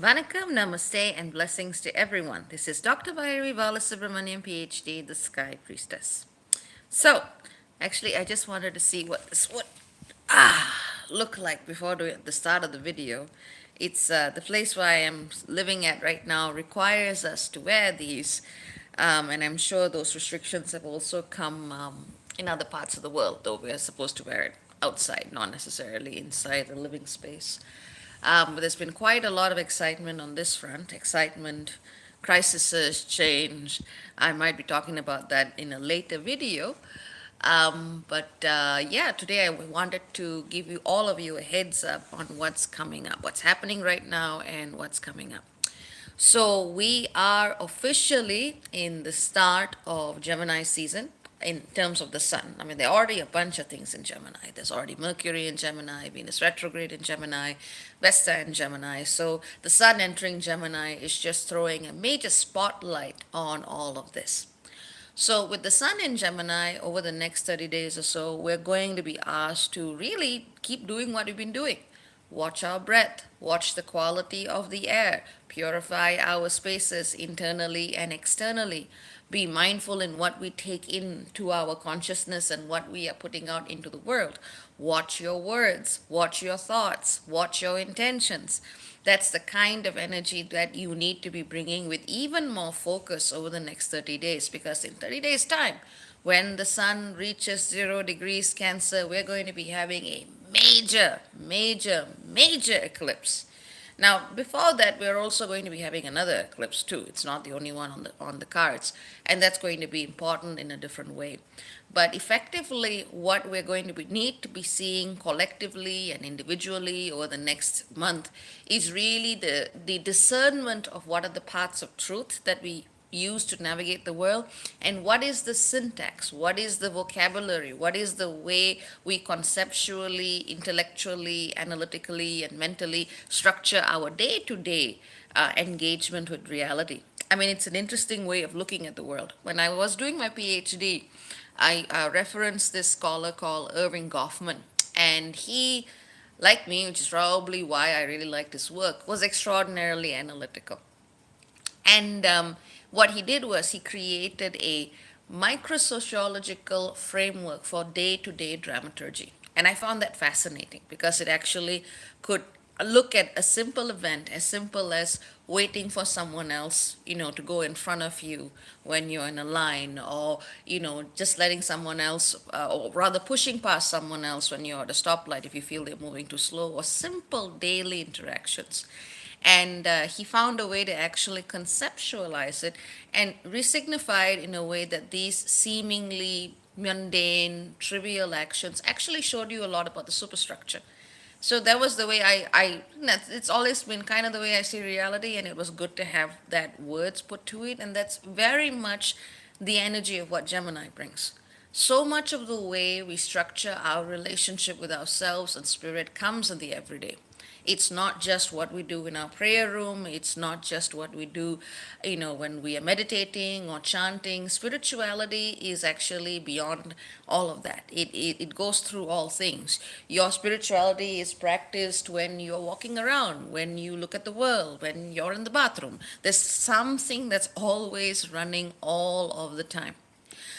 Vanakkam, Namaste, and blessings to everyone. This is Dr. Vairi Balasubramanian, PhD, the Sky Priestess. So, actually, I just wanted to see what this would look like before the start of the video. It's the place where I am living at right now requires us to wear these, and I'm sure those restrictions have also come in other parts of the world, though we are supposed to wear it outside, not necessarily inside the living space. But there's been quite a lot of excitement on this front. Excitement, crises, change. I might be talking about that in a later video. But yeah, today I wanted to give you all of you a heads up on what's coming up, what's happening right now, and what's coming up. So we are officially in the start of Gemini season in terms of the sun. I mean, there are already a bunch of things in Gemini. There's already Mercury in Gemini, Venus retrograde in Gemini, Vesta in Gemini. So the sun entering Gemini is just throwing a major spotlight on all of this. So, with the sun in Gemini over the next 30 days or so, we're going to be asked to really keep doing what we've been doing. Watch our breath, watch the quality of the air, purify our spaces internally and externally. Be mindful in what we take into our consciousness and what we are putting out into the world. Watch your words, watch your thoughts, watch your intentions. That's the kind of energy that you need to be bringing with even more focus over the next 30 days, because in 30 days' time, when the sun reaches 0 degrees Cancer, we're going to be having a major eclipse. Now, before that, we're also going to be having another eclipse too. It's not the only one on the cards, and that's going to be important in a different way. But effectively, what we're going to need to be seeing collectively and individually over the next month is really the discernment of what are the paths of truth that we use to navigate the world, and what is the syntax, what is the vocabulary, what is the way we conceptually, intellectually, analytically, and mentally structure our day-to-day engagement with reality. I mean, it's an interesting way of looking at the world. When I was doing my PhD, I referenced this scholar called Irving Goffman, and he, like me, which is probably why I really liked his work, was extraordinarily analytical. And what he did was he created a microsociological framework for day to day dramaturgy. And I found that fascinating because it actually could look at a simple event as simple as waiting for someone else, to go in front of you when you're in a line, or, just letting someone else, or rather pushing past someone else when you're at a stoplight if you feel they're moving too slow, or simple daily interactions. And he found a way to actually conceptualize it and resignify it in a way that these seemingly mundane, trivial actions actually showed you a lot about the superstructure. So that was the way it's always been kind of the way I see reality, and it was good to have that words put to it, and that's very much the energy of what Gemini brings. So much of the way we structure our relationship with ourselves and spirit comes in the everyday. It's not just what we do in our prayer room. It's not just what we do, when we are meditating or chanting. Spirituality is actually beyond all of that. It goes through all things. Your spirituality is practiced when you're walking around, when you look at the world, when you're in the bathroom. There's something that's always running all of the time.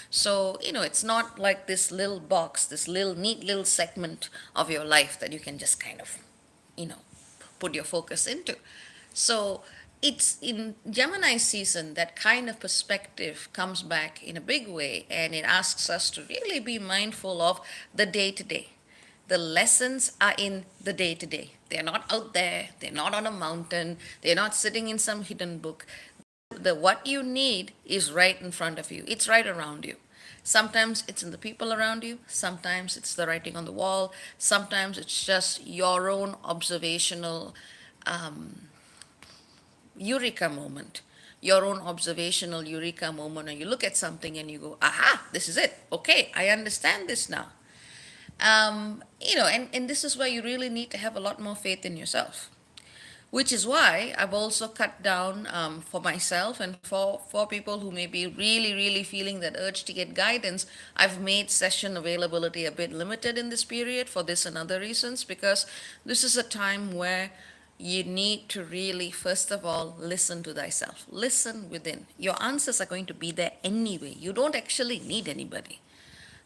So, it's not like this little box, this little neat little segment of your life that you can just kind of, you know, put your focus into. So, it's in Gemini season that kind of perspective comes back in a big way, and it asks us to really be mindful of the day to day. The lessons are in the day to day. They're not out there, they're not on a mountain, they're not sitting in some hidden book. The what you need is right in front of you. It's right around you. Sometimes it's in the people around you, sometimes it's the writing on the wall, sometimes it's just your own observational eureka moment. Your own observational eureka moment, and you look at something and you go, aha, this is it. Okay, I understand this now. And this is where you really need to have a lot more faith in yourself, which is why I've also cut down, for myself and for people who may be really, really feeling that urge to get guidance. I've made session availability a bit limited in this period for this and other reasons, because this is a time where you need to really, first of all, listen to thyself. Listen within. Your answers are going to be there anyway. You don't actually need anybody.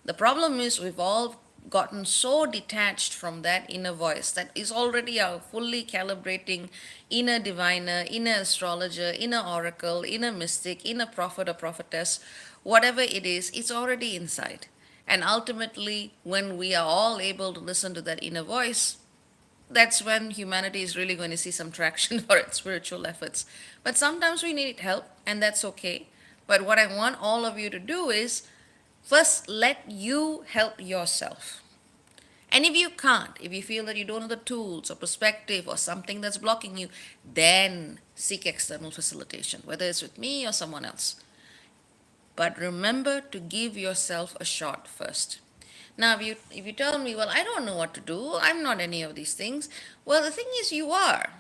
The problem is we've all gotten so detached from that inner voice that is already our fully calibrating inner diviner, inner astrologer, inner oracle, inner mystic, inner prophet or prophetess, whatever it is, it's already inside. And ultimately, when we are all able to listen to that inner voice, that's when humanity is really going to see some traction for its spiritual efforts. But sometimes we need help, and that's okay. But what I want all of you to do is first let you help yourself. And if you can't, if you feel that you don't have the tools or perspective or something that's blocking you, then seek external facilitation, whether it's with me or someone else. But remember to give yourself a shot first. Now, if you tell me, well, I don't know what to do, I'm not any of these things, well, the thing is, you are.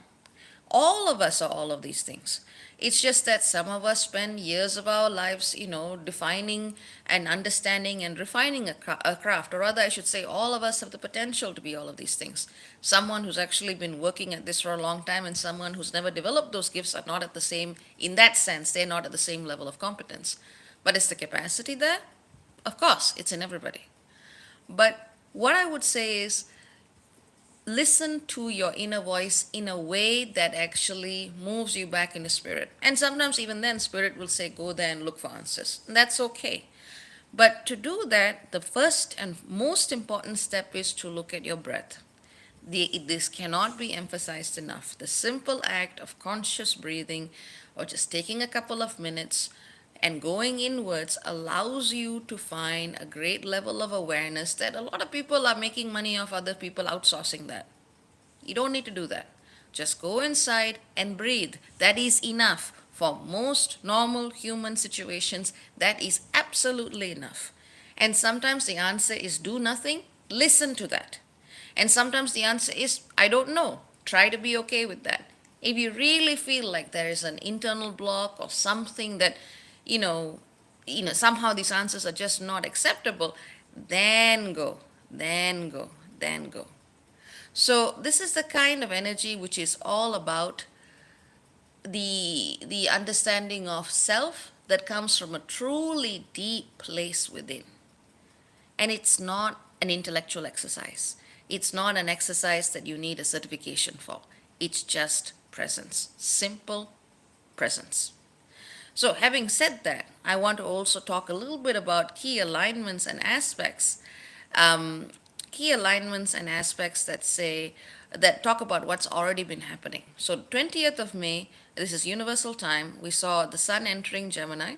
All of us are all of these things. It's just that some of us spend years of our lives, defining and understanding and refining a craft, or rather, I should say, all of us have the potential to be all of these things. Someone who's actually been working at this for a long time and someone who's never developed those gifts are not at the same, in that sense, they're not at the same level of competence. But is the capacity there? Of course, it's in everybody. But what I would say is listen to your inner voice in a way that actually moves you back into spirit. And sometimes, even then, spirit will say, go there and look for answers. And that's okay. But to do that, the first and most important step is to look at your breath. This cannot be emphasized enough. The simple act of conscious breathing or just taking a couple of minutes and going inwards allows you to find a great level of awareness that a lot of people are making money off other people outsourcing that. You don't need to do that. Just go inside and breathe. That is enough. For most normal human situations, that is absolutely enough. And sometimes the answer is do nothing. Listen to that. And sometimes the answer is I don't know. Try to be okay with that. If you really feel like there is an internal block or something that, you know, somehow these answers are just not acceptable, then go, then go, then go. So this is the kind of energy which is all about the understanding of self that comes from a truly deep place within. And it's not an intellectual exercise. It's not an exercise that you need a certification for. It's just presence, simple presence. So, having said that, I want to also talk a little bit about key alignments and aspects. Key alignments and aspects that talk about what's already been happening. So, 20th of May, this is universal time, we saw the sun entering Gemini,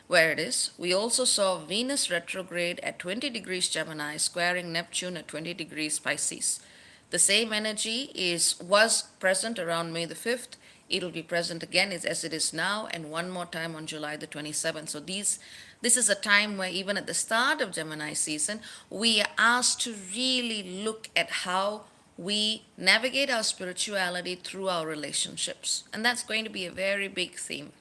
where it is. We also saw Venus retrograde at 20 degrees Gemini, squaring Neptune at 20 degrees Pisces. The same energy was present around May the 5th. It'll be present again as it is now, and one more time on July the 27th. So this is a time where even at the start of Gemini season, we are asked to really look at how we navigate our spirituality through our relationships. And that's going to be a very big theme.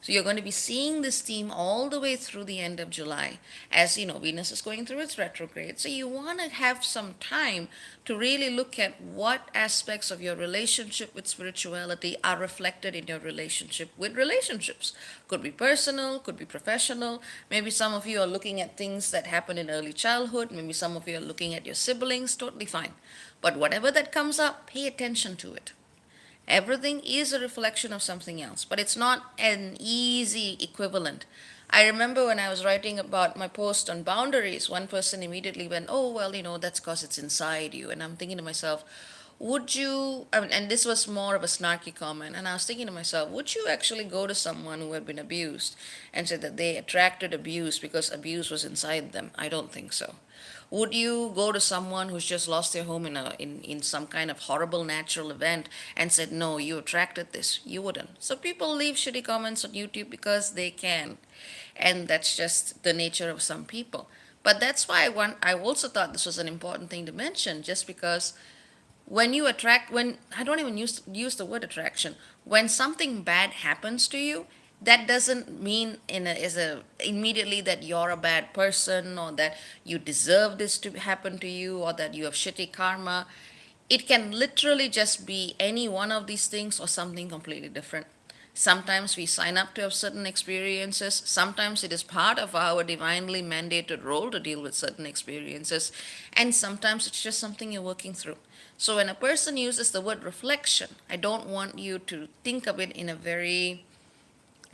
So you're going to be seeing this theme all the way through the end of July. As you know, Venus is going through its retrograde. So you want to have some time to really look at what aspects of your relationship with spirituality are reflected in your relationship with relationships. Could be personal, could be professional. Maybe some of you are looking at things that happen in early childhood. Maybe some of you are looking at your siblings. Totally fine. But whatever that comes up, pay attention to it. Everything is a reflection of something else, but it's not an easy equivalent. I remember when I was writing about my post on boundaries, one person immediately went, oh, well, that's because it's inside you. And I'm thinking to myself, would you, and this was more of a snarky comment, and I was thinking to myself, would you actually go to someone who had been abused and say that they attracted abuse because abuse was inside them? I don't think so. Would you go to someone who's just lost their home in some kind of horrible natural event and said, no, you attracted this? You wouldn't. So people leave shitty comments on YouTube because they can. And that's just the nature of some people. But that's why I also thought this was an important thing to mention, just because when you attract, when I don't even use the word attraction, when something bad happens to you, that doesn't mean immediately that you're a bad person or that you deserve this to happen to you or that you have shitty karma. It can literally just be any one of these things or something completely different. Sometimes we sign up to have certain experiences. Sometimes it is part of our divinely mandated role to deal with certain experiences. And sometimes it's just something you're working through. So when a person uses the word reflection, I don't want you to think of it in a very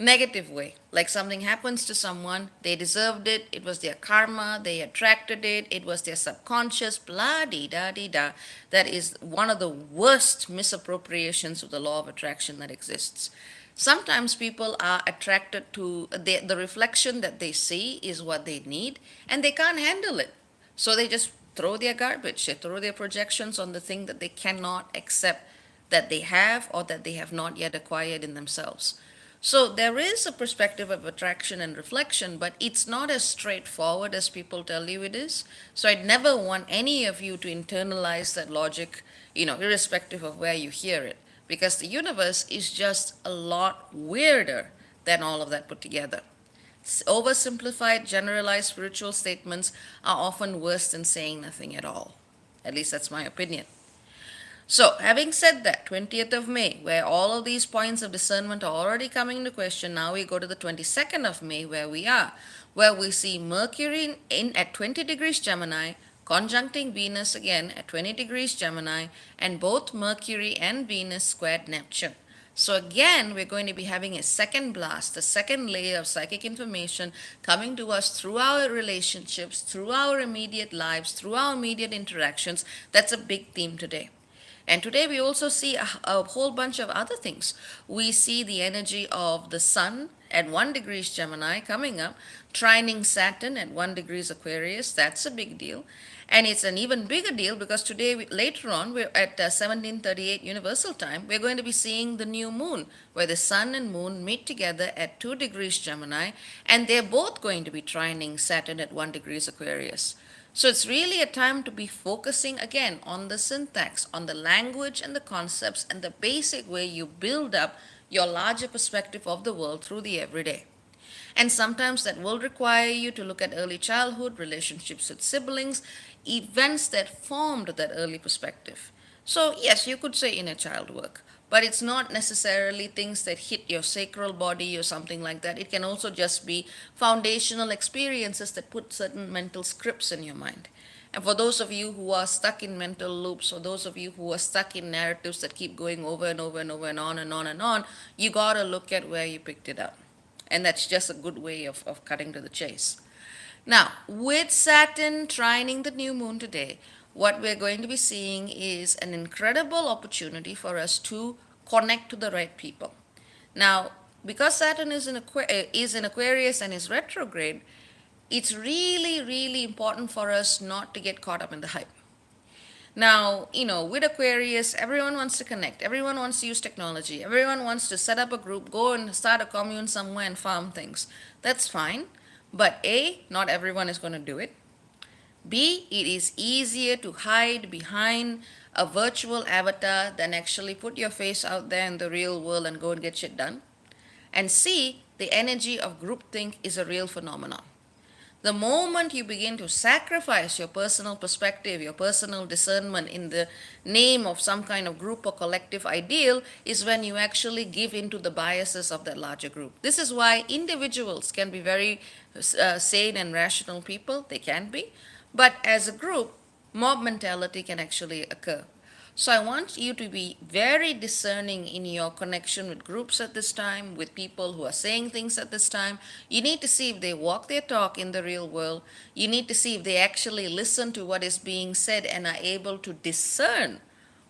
negative way. Like something happens to someone, they deserved it, it was their karma, they attracted it, it was their subconscious, blah dee da dee da. That is one of the worst misappropriations of the law of attraction that exists. Sometimes people are attracted to the reflection that they see is what they need, and they can't handle it. So they just throw their garbage, they throw their projections on the thing that they cannot accept that they have or that they have not yet acquired in themselves. So there is a perspective of attraction and reflection, but it's not as straightforward as people tell you it is. So I'd never want any of you to internalize that logic, irrespective of where you hear it, because the universe is just a lot weirder than all of that put together. Oversimplified, generalized spiritual statements are often worse than saying nothing at all. At least that's my opinion. So, having said that, 20th of May, where all of these points of discernment are already coming into question, now we go to the 22nd of May, where we see Mercury in at 20 degrees Gemini, conjuncting Venus again at 20 degrees Gemini, and both Mercury and Venus squared Neptune. So again, we're going to be having a second blast, a second layer of psychic information coming to us through our relationships, through our immediate lives, through our immediate interactions. That's a big theme today. And today we also see a whole bunch of other things. We see the energy of the Sun at 1 degrees Gemini coming up, trining Saturn at 1 degrees Aquarius. That's a big deal. And it's an even bigger deal because today, later on, we're at 1738 Universal Time, we're going to be seeing the new moon, where the Sun and Moon meet together at 2 degrees Gemini, and they're both going to be trining Saturn at 1 degrees Aquarius. So it's really a time to be focusing again on the syntax, on the language and the concepts and the basic way you build up your larger perspective of the world through the everyday. And sometimes that will require you to look at early childhood, relationships with siblings, events that formed that early perspective. So, yes, you could say inner child work, but it's not necessarily things that hit your sacral body or something like that. It can also just be foundational experiences that put certain mental scripts in your mind. And for those of you who are stuck in mental loops, or those of you who are stuck in narratives that keep going over and over and over and on and on and on, you gotta look at where you picked it up. And that's just a good way of cutting to the chase. Now, with Saturn trining the new moon today, what we're going to be seeing is an incredible opportunity for us to connect to the right people. Now, because Saturn is in Aquarius and is retrograde, it's really, really important for us not to get caught up in the hype. Now, with Aquarius, everyone wants to connect. Everyone wants to use technology. Everyone wants to set up a group, go and start a commune somewhere and farm things. That's fine. But A, not everyone is going to do it. B, it is easier to hide behind a virtual avatar than actually put your face out there in the real world and go and get shit done. And C, the energy of groupthink is a real phenomenon. The moment you begin to sacrifice your personal perspective, your personal discernment in the name of some kind of group or collective ideal is when you actually give into the biases of that larger group. This is why individuals can be very sane and rational people. They can be. But as a group, mob mentality can actually occur. So I want you to be very discerning in your connection with groups at this time, with people who are saying things at this time. You need to see if they walk their talk in the real world. You need to see if they actually listen to what is being said and are able to discern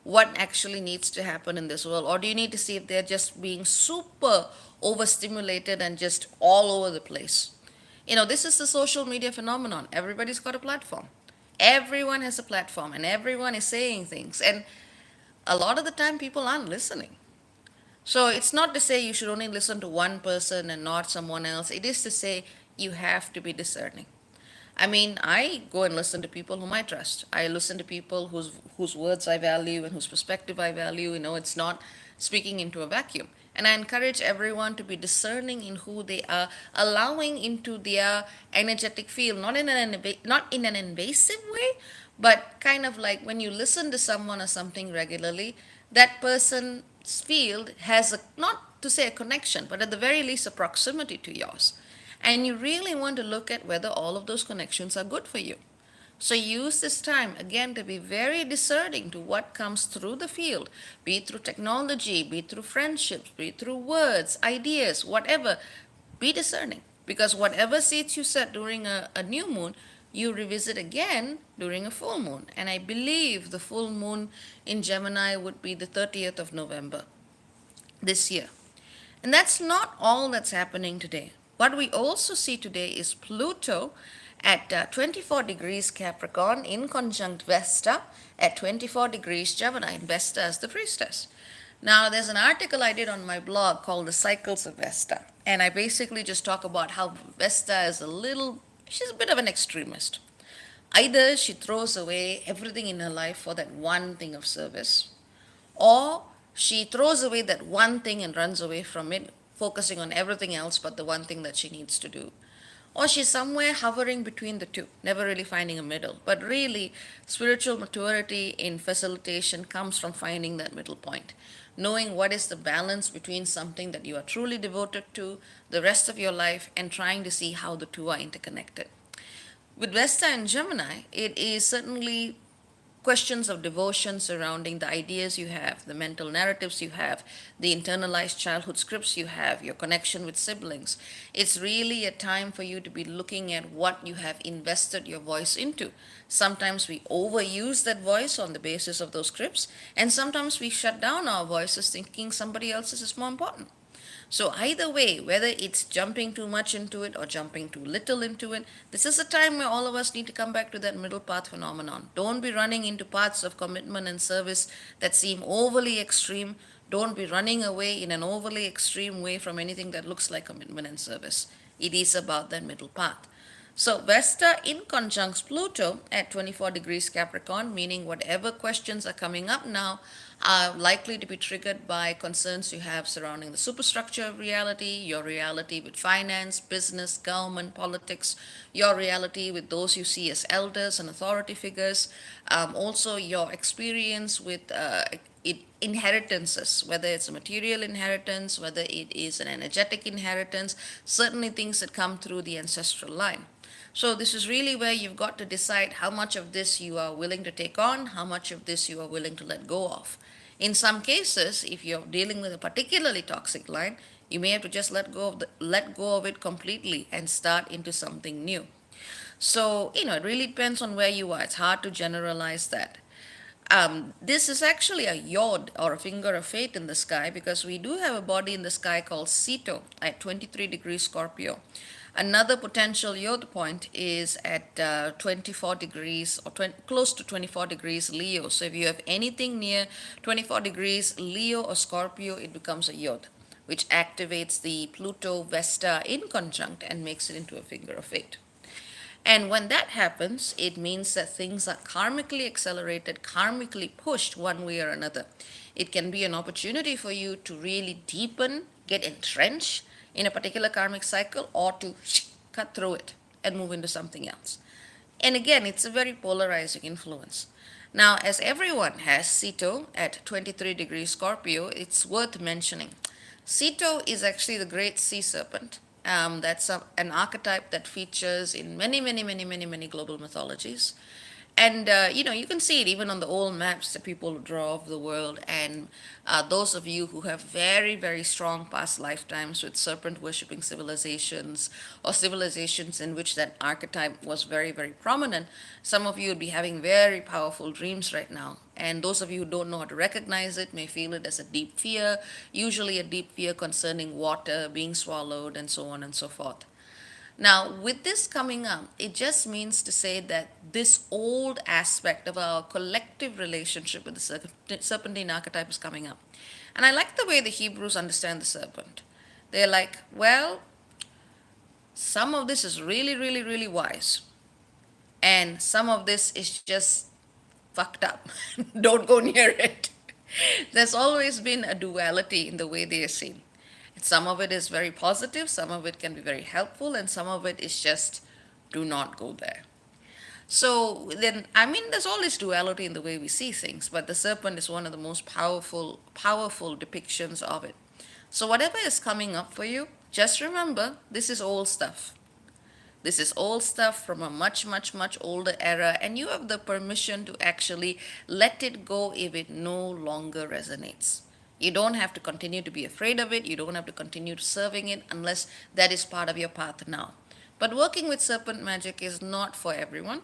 what actually needs to happen in this world. Or do you need to see if they're just being super overstimulated and just all over the place? This is the social media phenomenon. Everybody's got a platform. Everyone has a platform and everyone is saying things. And a lot of the time, people aren't listening. So it's not to say you should only listen to one person and not someone else. It is to say you have to be discerning. I mean, I go and listen to people whom I trust. I listen to people whose words I value and whose perspective I value. It's not speaking into a vacuum. And I encourage everyone to be discerning in who they are allowing into their energetic field, not in an invasive way, But kind of like when you listen to someone or something regularly, that person's field has a, not to say a connection, but at the very least a proximity to yours. And you really want to look at whether all of those connections are good for you. So use this time again to be very discerning to what comes through the field, be it through technology, be it through friendships, be it through words, ideas, whatever. Be discerning, because whatever seeds you set during a new moon, you revisit again during a full moon. And I believe the full moon in Gemini would be the 30th of November this year. And that's not all that's happening today. What we also see today is Pluto at 24 degrees Capricorn in conjunct Vesta at 24 degrees Gemini, and Vesta is the priestess. Now, there's an article I did on my blog called The Cycles of Vesta, and I basically just talk about how Vesta is she's a bit of an extremist. Either she throws away everything in her life for that one thing of service, or she throws away that one thing and runs away from it, focusing on everything else but the one thing that she needs to do. Or she's somewhere hovering between the two, never really finding a middle. But really, spiritual maturity in facilitation comes from finding that middle point, knowing what is the balance between something that you are truly devoted to the rest of your life and trying to see how the two are interconnected. With Vesta and Gemini, it is certainly questions of devotion surrounding the ideas you have, the mental narratives you have, the internalized childhood scripts you have, your connection with siblings. It's really a time for you to be looking at what you have invested your voice into. Sometimes we overuse that voice on the basis of those scripts, and sometimes we shut down our voices thinking somebody else's is more important. So, either way, whether it's jumping too much into it or jumping too little into it, this is a time where all of us need to come back to that middle path phenomenon. Don't be running into paths of commitment and service that seem overly extreme. Don't be running away in an overly extreme way from anything that looks like commitment and service. It is about that middle path. So, Vesta in conjuncts Pluto at 24 degrees Capricorn, meaning whatever questions are coming up now are likely to be triggered by concerns you have surrounding the superstructure of reality, your reality with finance, business, government, politics, your reality with those you see as elders and authority figures, also your experience with inheritances, whether it's a material inheritance, whether it is an energetic inheritance, certainly things that come through the ancestral line. So, this is really where you've got to decide how much of this you are willing to take on, how much of this you are willing to let go of. In some cases, if you're dealing with a particularly toxic line, you may have to just let go of it completely and start into something new. So, it really depends on where you are. It's hard to generalize that. This is actually a yod or a finger of fate in the sky, because we do have a body in the sky called Ceto at 23 degrees Scorpio. Another potential yod point is at 24 degrees or close to 24 degrees Leo. So if you have anything near 24 degrees Leo or Scorpio, it becomes a yod, which activates the Pluto Vesta in conjunct and makes it into a finger of fate. And when that happens, it means that things are karmically accelerated, karmically pushed one way or another. It can be an opportunity for you to really deepen, get entrenched in a particular karmic cycle, or to cut through it and move into something else. And again, it's a very polarizing influence. Now, as everyone has Ceto at 23 degrees Scorpio, it's worth mentioning. Ceto is actually the great sea serpent. That's an archetype that features in many, many, many, many, many global mythologies. And you can see it even on the old maps that people draw of the world. And those of you who have very, very strong past lifetimes with serpent worshipping civilizations, or civilizations in which that archetype was very, very prominent, some of you would be having very powerful dreams right now. And those of you who don't know how to recognize it may feel it as a deep fear, usually a deep fear concerning water being swallowed, and so on and so forth. Now, with this coming up, it just means to say that this old aspect of our collective relationship with the serpentine archetype is coming up. And I like the way the Hebrews understand the serpent. They're like, well, some of this is really, really, really wise, and some of this is just fucked up. Don't go near it. There's always been a duality in the way they are seen. Some of it is very positive, some of it can be very helpful, and some of it is just do not go there. So then, I mean, there's always duality in the way we see things, but the serpent is one of the most powerful depictions of it. So whatever is coming up for you, just remember this is old stuff. This is old stuff from a much older era, and you have the permission to actually let it go if it no longer resonates. You don't have to continue to be afraid of it. You don't have to continue serving it unless that is part of your path now. But working with serpent magic is not for everyone.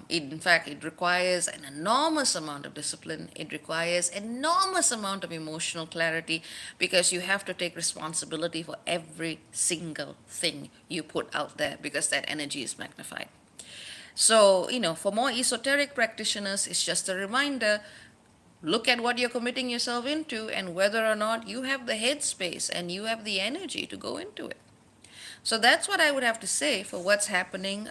In fact, it requires an enormous amount of discipline. It requires enormous amount of emotional clarity because you have to take responsibility for every single thing you put out there because that energy is magnified. So, for more esoteric practitioners, it's just a reminder, look at what you're committing yourself into and whether or not you have the headspace and you have the energy to go into it. So that's what I would have to say for what's happening,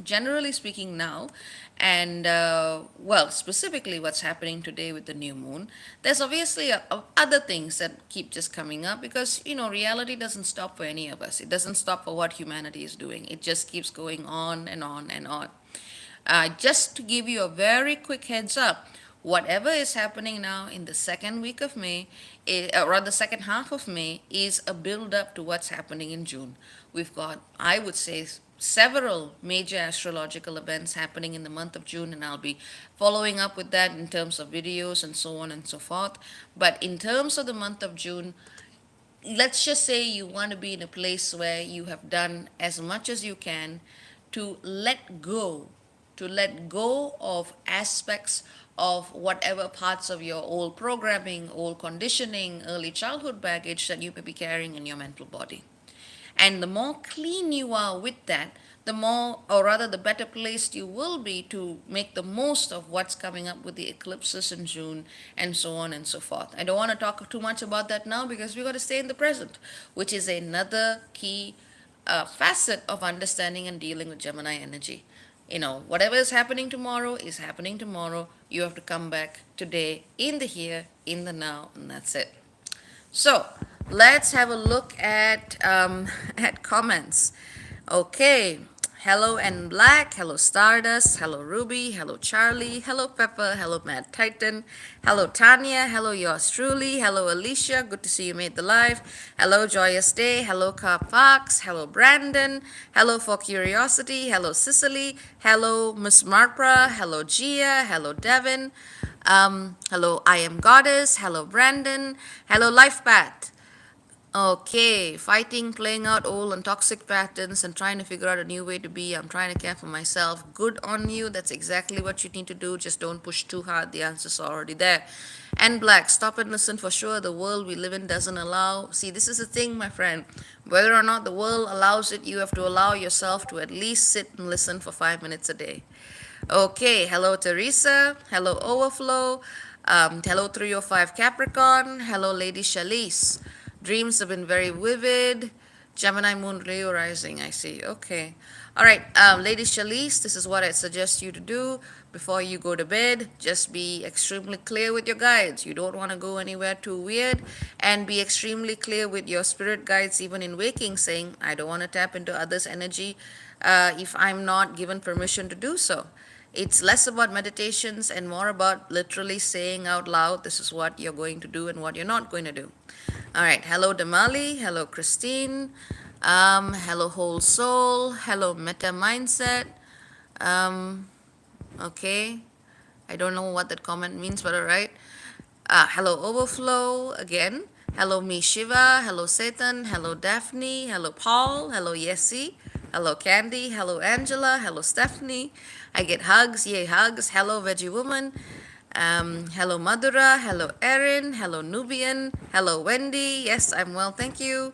generally speaking, now. And, well, specifically what's happening today with the new moon. There's obviously other things that keep just coming up because, reality doesn't stop for any of us. It doesn't stop for what humanity is doing. It just keeps going on and on and on. Just to give you a very quick heads up, whatever is happening now in the second week of May, or the second half of May, is a build up to what's happening in June. We've got, I would say, several major astrological events happening in the month of June, and I'll be following up with that in terms of videos and so on and so forth. But in terms of the month of June, let's just say you want to be in a place where you have done as much as you can to let go of aspects of whatever parts of your old programming, old conditioning, early childhood baggage that you may be carrying in your mental body. And the more clean you are with that, the more, or rather, the better placed you will be to make the most of what's coming up with the eclipses in June and so on and so forth. I don't want to talk too much about that now because we've got to stay in the present, which is another key facet of understanding and dealing with Gemini energy. Whatever is happening tomorrow is happening tomorrow. You have to come back today, in the here, in the now, and that's it. So let's have a look at at comments. Okay. Hello and Black, hello Stardust, hello Ruby, hello Charlie, hello Pepper, hello Mad Titan, hello Tanya, hello yours truly, hello Alicia, good to see you made the live, hello Joyous Day, hello Carp Fox, hello Brandon, hello For Curiosity, hello Cicely, hello Miss Marpra, hello Gia, hello Devin, hello I Am Goddess, hello Brandon, hello Life Path. Okay, fighting, playing out old and toxic patterns and trying to figure out a new way to be. I'm trying to care for myself. Good on you. That's exactly what you need to do. Just don't push too hard. The answer's already there. And Black, stop and listen for sure. The world we live in doesn't allow. See, this is the thing, my friend. Whether or not the world allows it, you have to allow yourself to at least sit and listen for 5 minutes a day. Okay, hello Teresa. Hello Overflow. Hello 305 Capricorn. Hello Lady Shalice. Dreams have been very vivid. Gemini Moon Leo Rising, I see. Okay. All right, Lady Shalice, this is what I suggest you to do before you go to bed. Just be extremely clear with your guides. You don't want to go anywhere too weird. And be extremely clear with your spirit guides, even in waking, saying, I don't want to tap into others' energy if I'm not given permission to do so. It's less about meditations and more about literally saying out loud, this is what you're going to do and what you're not going to do. All right. Hello, Damali. Hello, Christine. Hello, Whole Soul. Hello, Meta Mindset. Okay. I don't know what that comment means, but all right. Hello, Overflow again. Hello, Me Shiva. Hello, Satan. Hello, Daphne. Hello, Paul. Hello, Yessi. Hello, Candy. Hello, Angela. Hello, Stephanie. I get hugs. Yay, hugs. Hello, Veggie Woman. Hello, Madhura. Hello, Erin. Hello, Nubian. Hello, Wendy. Yes, I'm well, thank you.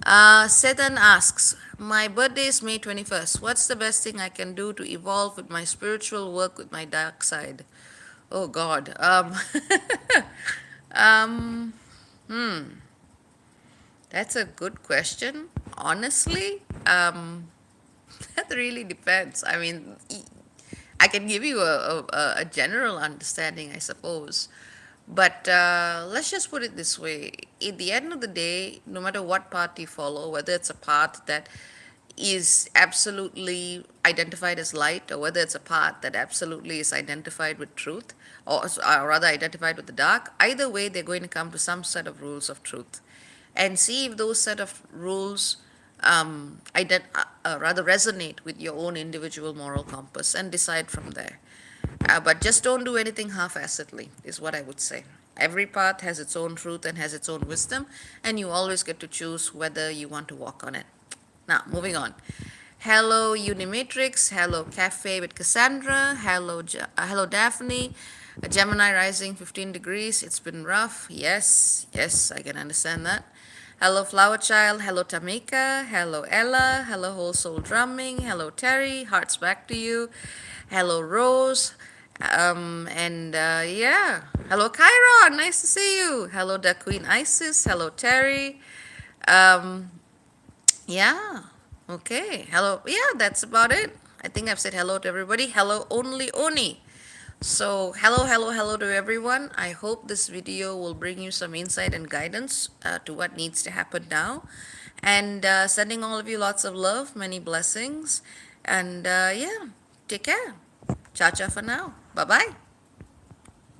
Setan asks, my birthday is May 21st. What's the best thing I can do to evolve with my spiritual work with my dark side? Oh, God. Um, hmm. That's a good question. Honestly, that really depends. I mean, I can give you a general understanding, I suppose. But let's just put it this way. At the end of the day, no matter what path you follow, whether it's a path that is absolutely identified as light, or whether it's a path that absolutely is identified with truth, or rather identified with the dark, either way, they're going to come to some set of rules of truth and see if those set of rules rather resonate with your own individual moral compass and decide from there. But just don't do anything half-assedly, is what I would say. Every path has its own truth and has its own wisdom, and you always get to choose whether you want to walk on it. Now, moving on. Hello, Unimatrix. Hello, Cafe with Cassandra. Hello, Daphne. Gemini rising 15 degrees. It's been rough. Yes, yes, I can understand that. Hello, Flower Child. Hello, Tamika. Hello, Ella. Hello, Whole Soul Drumming. Hello, Terry. Hearts back to you. Hello, Rose. Yeah. Hello, Chiron. Nice to see you. Hello, the Queen Isis. Hello, Terry. Um, yeah. Okay. Hello. Yeah, that's about it. I think I've said hello to everybody. Hello, only Oni. So, hello to everyone. I hope this video will bring you some insight and guidance to what needs to happen now. And sending all of you lots of love, many blessings. And yeah, take care. Ciao, ciao for now. Bye bye.